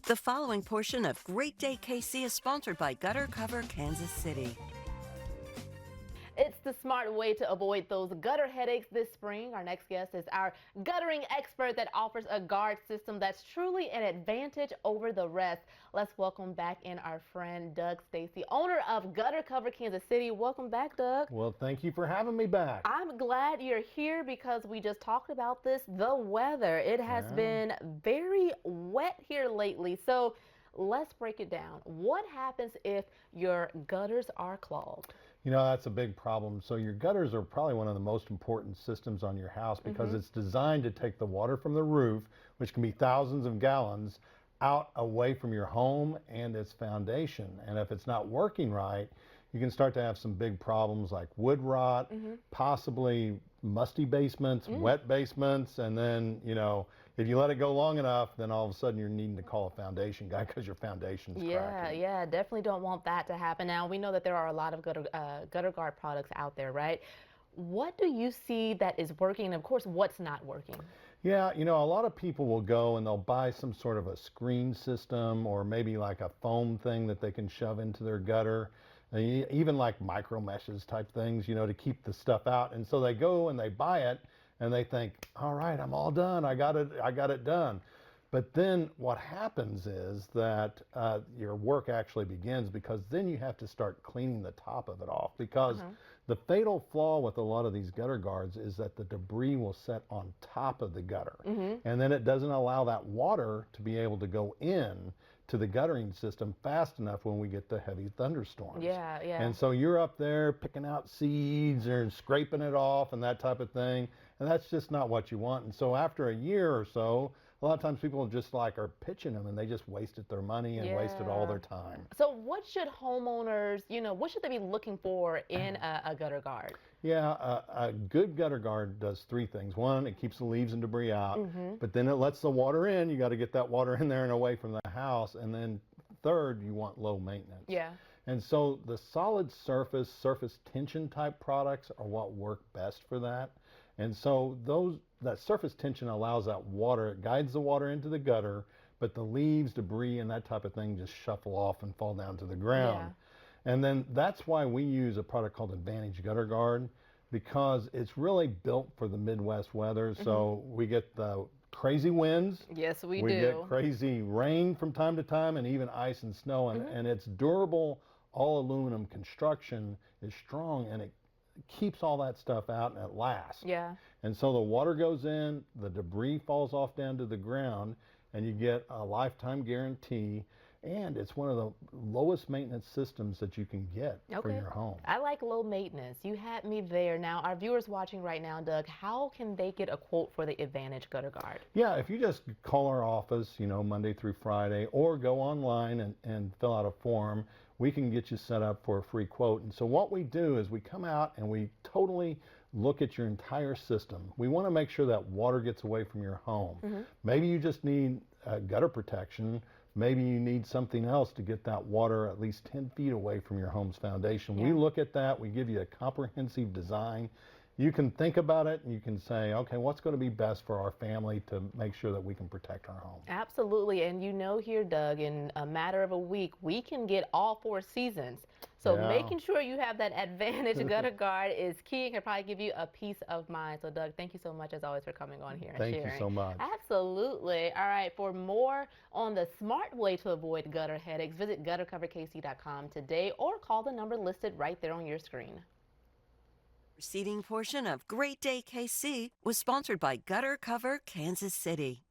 The following portion of Great Day KC is sponsored by Gutter Cover Kansas City. It's the smart way to avoid those gutter headaches this spring. Our next guest is our guttering expert that offers a guard system that's truly an advantage over the rest. Let's welcome back in our friend Doug Stacy, owner of Gutter Cover Kansas City. Welcome back, Doug. Well, thank you for having me back. I'm glad you're here because we just talked about this, the weather. It has been very wet here lately. So let's break it down. What happens if your gutters are clogged? You know, that's a big problem. So your gutters are probably one of the most important systems on your house because it's designed to take the water from the roof, which can be thousands of gallons, out away from your home and its foundation. And if it's not working right, you can start to have some big problems like wood rot, possibly musty basements, wet basements, and then, you know, if you let it go long enough, then all of a sudden you're needing to call a foundation guy because your foundation's cracking. Yeah, definitely don't want that to happen. Now, we know that there are a lot of gutter guard products out there, right? What do you see that is working, and of course, what's not working? Yeah, you know, a lot of people will go and they'll buy some sort of a screen system or maybe like a foam thing that they can shove into their gutter. Even like micro meshes type things, you know, to keep the stuff out. And so they go and they buy it and they think, all right, I'm all done. I got it done. But then what happens is that your work actually begins because then you have to start cleaning the top of it off because the fatal flaw with a lot of these gutter guards is that the debris will set on top of the gutter. And then it doesn't allow that water to be able to go in to the guttering system fast enough when we get the heavy thunderstorms. Yeah. And so you're up there picking out seeds or scraping it off and that type of thing. And that's just not what you want. And so after a year or so, a lot of times people just like are pitching them and they just wasted their money and wasted all their time. So what should homeowners, you know, what should they be looking for in a gutter guard? Yeah, a good gutter guard does three things. One, it keeps the leaves and debris out, but then it lets the water in. You got to get that water in there and away from the house. And then third, you want low maintenance. Yeah. And so the solid surface tension type products are what work best for that. And so that surface tension allows that water, it guides the water into the gutter, but the leaves, debris, and that type of thing just shuffle off and fall down to the ground. And then that's why we use a product called Advantage Gutter Guard, because it's really built for the Midwest weather. So we get the crazy winds. Yes, we We do. get crazy rain from time to time and even ice and snow. And it's durable, all aluminum construction is strong and it keeps all that stuff out and it lasts. Yeah. And so the water goes in, the debris falls off down to the ground, and you get a lifetime guarantee. And it's one of the lowest maintenance systems that you can get for your home. I like low maintenance. You had me there. Now, our viewers watching right now, Doug, how can they get a quote for the Advantage Gutter Guard? Yeah, if you just call our office, you know, Monday through Friday, or go online and fill out a form, we can get you set up for a free quote. And so what we do is we come out and we totally look at your entire system. We want to make sure that water gets away from your home. Maybe you just need gutter protection. Maybe you need something else to get that water at least 10 feet away from your home's foundation. We look at that. We give you a comprehensive design. You can think about it and you can say, okay, what's going to be best for our family to make sure that we can protect our home? Absolutely. And you know here, Doug, in a matter of a week, we can get all 4 seasons. So making sure you have that Advantage Gutter Guard is key and can probably give you a peace of mind. So, Doug, thank you so much, as always, for coming on here and sharing. Thank you so much. Absolutely. All right. For more on the smart way to avoid gutter headaches, visit guttercoverkc.com today or call the number listed right there on your screen. Preceding portion of Great Day KC was sponsored by Gutter Cover Kansas City.